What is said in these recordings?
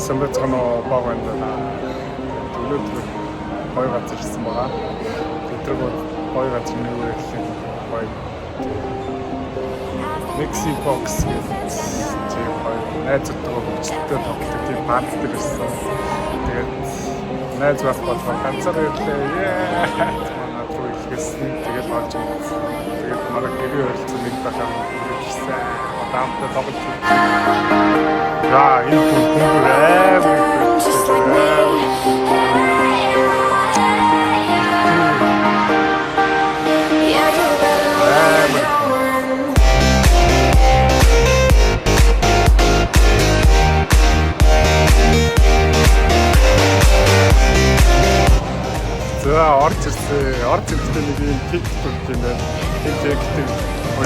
явсан байцгаана баг байна. Өнөөдөр гоё газар ирсэн байгаа. Өдрөгөө гоё газар нэрээр гоё Mixi Box гэж гоё найзуудтайгаа хөвчөлтөй тоглох тийм банд дээр ирсэн. Тэгээд найз байх болохоор ганцаар ирлээ. Манай руу илгээсэн. Тэгээд болж ирсэн. Тэгээд манай гэрээ өрөлцөн нэг дахин ирсэн. Даамтай тоглож энэ орж ирсэн нэг юм кик төрж байна. Тэгтээ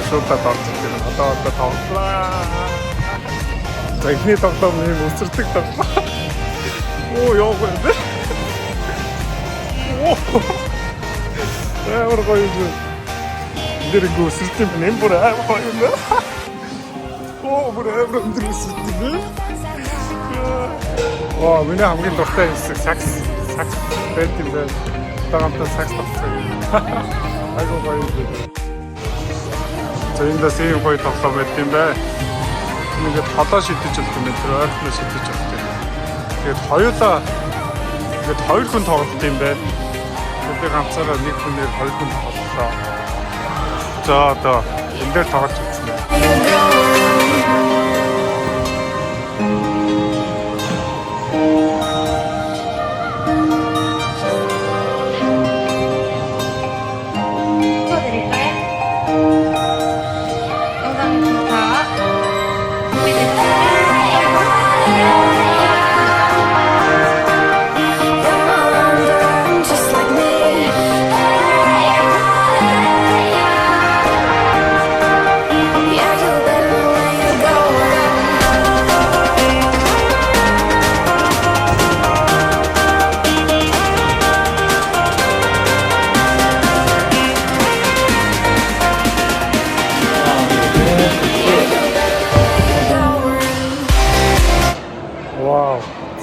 шуудад орж ирсэн. Одоо тоглолаа. За ихний тоглоом юм өсөрдөг тоглоом. Оо яа вэ? Амар гоё юм. Дэрэг өсөрдөг юм бүр амар гоё юм. Оо бүр амар өсөрдөг юм. Оо миний хамгийн дуртай хэсэг сакс байт юм байна. Таамтай сакс тоглосон. Айгуу гоё юм. За энэ дэс ийм гоё тоглоом байт юм байна. Ингээд холоо шидэж өгдөг юм тэр ойрхон шидэж өгдөг. Тэгээд хоёулаа ингээд хоёр хүн тоглолт юм байна. Тэгээд ганцаараа нэг хүнээр хоёр хүн тоглолоо. За одоо энэ дээр тоглож үзсэн байна.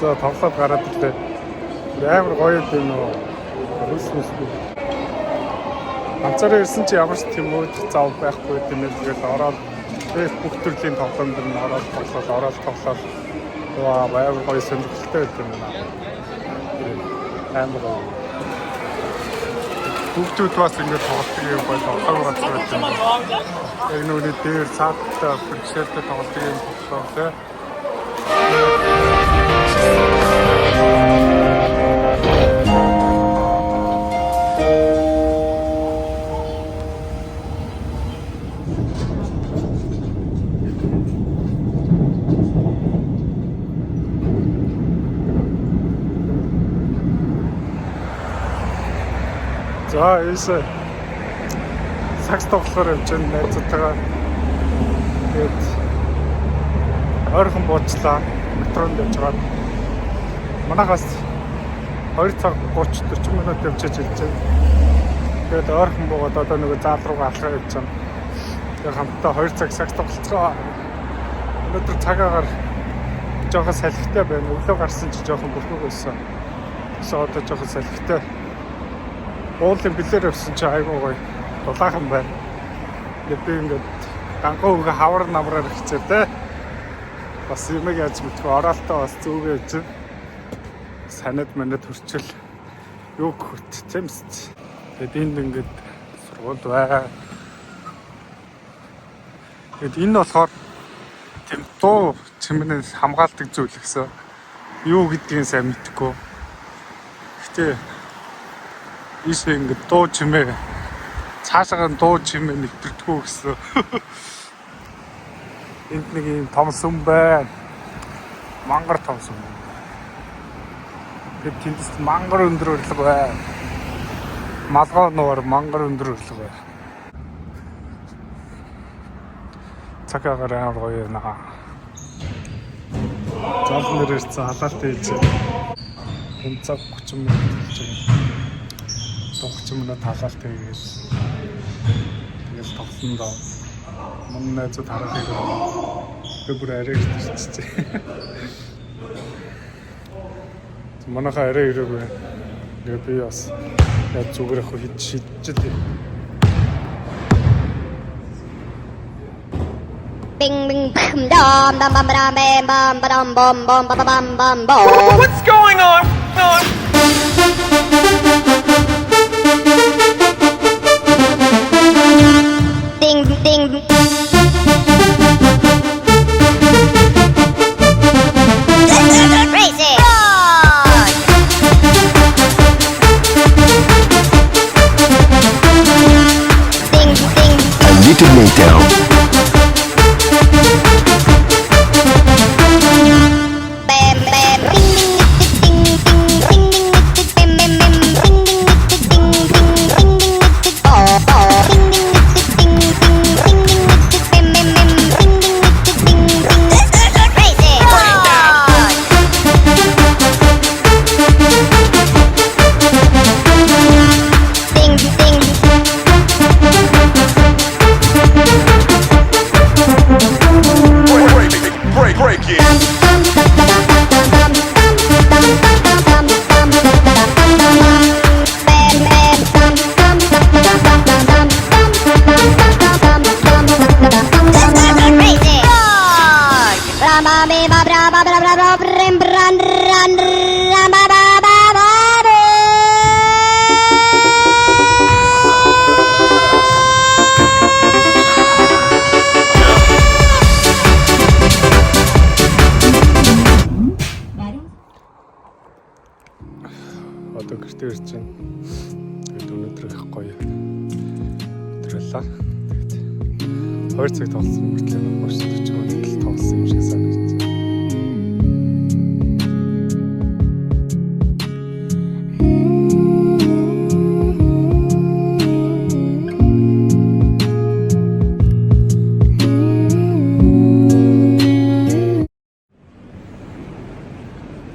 За тоглоод гараад ирлээ. Амар гоё юм уу. Хөлсмөсгүй. Ганцаараа ирсэн чи ямар ч тийм өөд зав байхгүй юм ээ. Тэгээд ороод Facebook төрлийн тоглоомд нь ороод тоглоод. Ваа амар гоё сонирхолтой байт юм байна. Амар гоё. Бүгдүүд бас ингэж тоглолтыг юм гоё тоглоом газар байт юм. Яг нүуний дээр цааттай бэрхшээлтэй тоглолтыг юм тоглоом те. За ийшээ сакс тоглохоор явж байгаа найзуудтайгаа тэгээд ойрхон буучлаа метронд явж байгаа. Манайхаас 2 цаг 30-40 минут явчихж хэлж байна. Тэгээд ойрхон буугаад одоо нөгөө заал руугаа алхаа явж байгаа. Тэгээд хамтдаа 2 цаг сакс тоглолцгоо. Өнөөдөр цагаагаар жоохон салхитай байна. Өглөө гарсан чи жоохон бүрхэг байсан. Тэсээ одоо жоохон салхитай. Уулын бэлээр явсан чи айгуу гоё дулаахан байна. Тэгээд би ингээд дангуу уг хавар намраар ихцээ те. Бас юм яаж мэдгүй ороолтоо бас зүгээ явж санад манад хөрчил юу гөхөт тэмс. Тэгээд энд ингээд сургууль бай. Тэгээд энэ болохоор тэм дуу чимнээс хамгаалдаг зүйл гэсэн. Юу гэдгийг сайн мэдэхгүй. Гэтэ ийшээ ингээд дуу чимээ цаашаа дуу чимээ нэвтрдэггүй гэсэн. Энд нэг юм том сүм байна. Мангар том сүм. Тэгээд тэндээс мангар өндөр өрлөг байна. Малгай нуур мангар өндөр өрлөг байна. Цагаагаар амар гоё наа. Зал нэр ирсэн халаалт хийж байна. Цаг 30 минут болж байна. 30 минут халаалт хийгээд тэгэл тоглосон доо. Манай найзууд хараад ирээ. Би бүр арай ирчихсэн. Манайхаа арай ирээгүй. Тэгээ би бас яг зүгээр ах шидчихлээ. Bing bing bam dam dam bam bam bam bam bam bam bam bam bam bam. What's going on? Ding ding. Crazy. Ding ding. A little later. Bam bam. Ring ding ding ding ding ding ding bam bam bam. Ring ding ding ding ding ding oh oh. Ring ding ding ding ding ding bam bam bam. Ring ding ding crazy. Ding ding. Break it. Одоо гэртээ ирж байна. Тэгээд өнөөдөр их гоё. Өдрөлөө. Тэгээд 2 цаг тоглосон мөртлөө маш 40 минут тоглосон юм шиг санагдаж байна.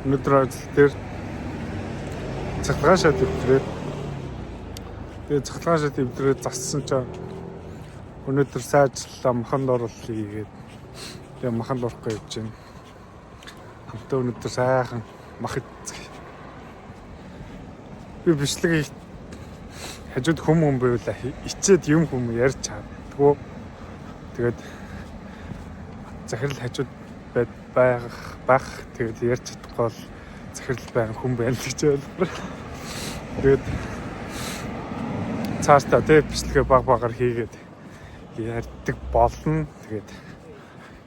Өнөөдөр ажил дээр цахилгаан шат өвтрээд тэгээ цахилгаан шат өвтрээд зассан чинь өнөөдөр сайжлаа маханд оруулалт хийгээд тэгээ маханд орох гэж явж байна. Хамтаа өнөөдөр сайхан мах эцэг. Би бичлэг хажууд хүм байвал ичээд юм хүм ярьж чаддгүй. Тэгээд захирал хажууд байх тэгээд ярьж чадахгүй бол захирал байх хүн байна гэж ойлгомжтой. Тэгээд цаашдаа тэг бичлэгээ баг-багаар хийгээд ярьдаг болно. Тэгээд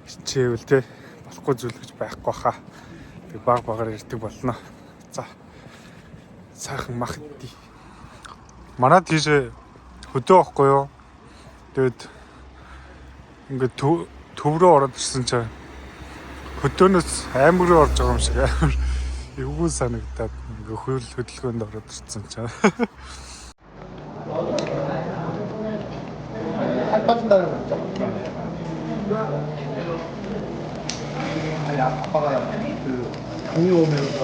хичээвэл тэг болохгүй зүйл гэж байхгүй хаа. Тэг баг-багаар ярьдаг болно. За. Сайхан мах идий. Манад тийш хөдөө байхгүй юу? Тэгээд ингээд төв рүү ороод ирсэн чинь хөдөөнөөс аймаг руу орж байгаа юм шиг амар эвгүй санагдаад ингээ хөл хөдөлгөөнд ороод ирсэн чинь. 아니 아빠가 그 강의 오면서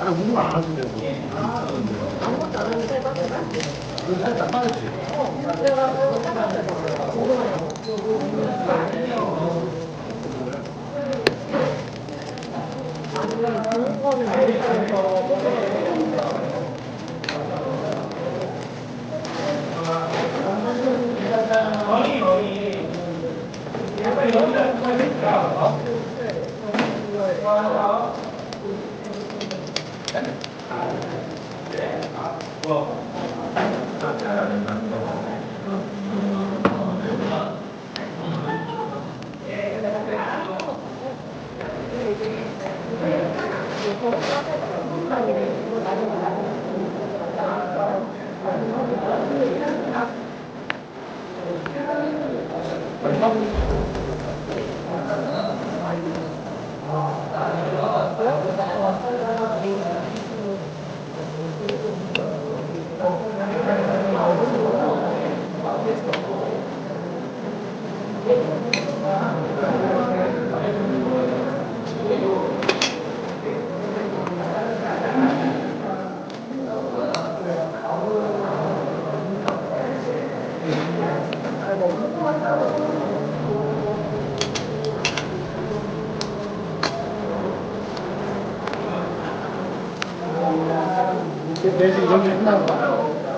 아니 운동 안 하는데도 아무것도 안 하는데 살짝 빠졌지.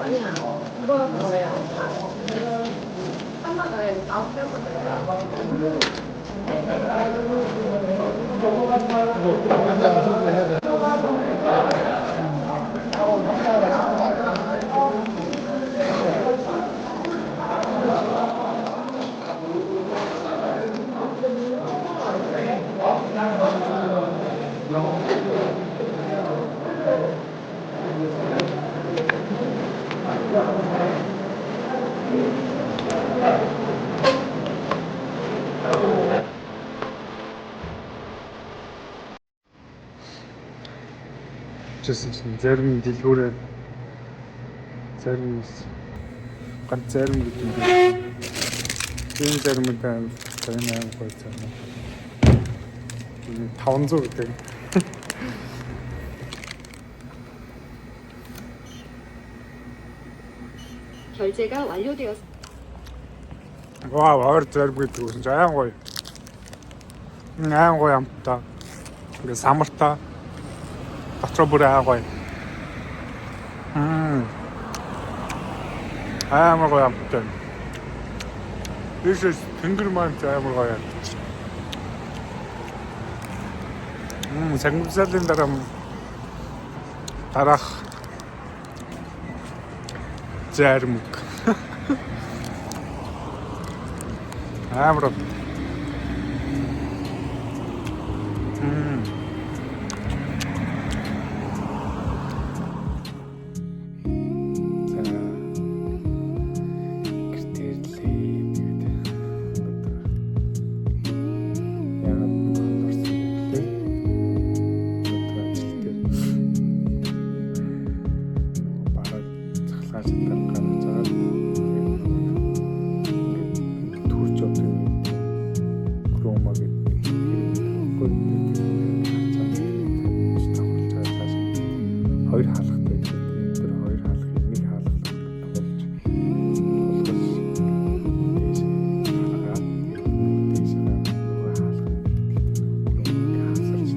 아니야. 이거 뭐야? 한마가 아홉 배거든. Жисэн чинь зарим дэлгүүрээ зарим ганц зарим гэдэг юм. Энэ заримдаа энэ гоё зарим. 500 гэдэг. 결제가 완료되었습니다. Вау, өөр зарим гэдэг үсэн чинь аян гоё. Аян гоё амттай. Ингээ самартай. Дотроо бүр аян гоё. Аян гоё амттай. This тэнгэр маань аян гоё. Сангамсалын дараах зарим. Амар. Хоёр хаалгатай гэдэг. Тэр хоёр хаалгыг нэг хаалгаар тулж дээш хаалгаад дээш нөгөө хаалгыг хаасарч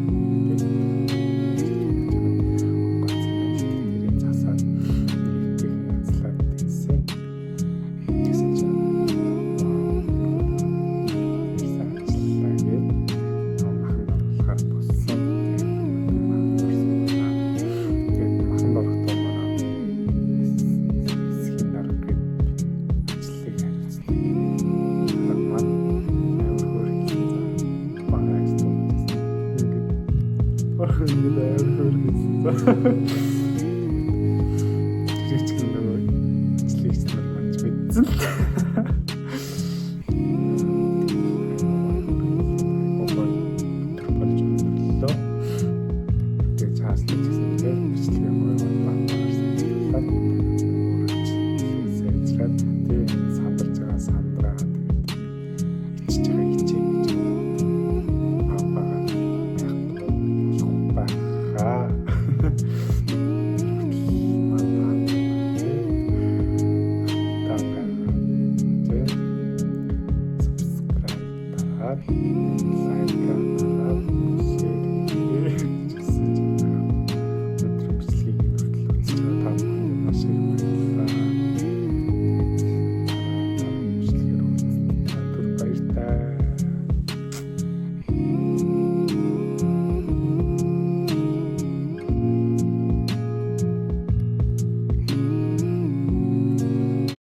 тэгээд засаад нэг янзлаад дээсэн. Гэсэн чинь Ах, ингэ даа хөргөсөн.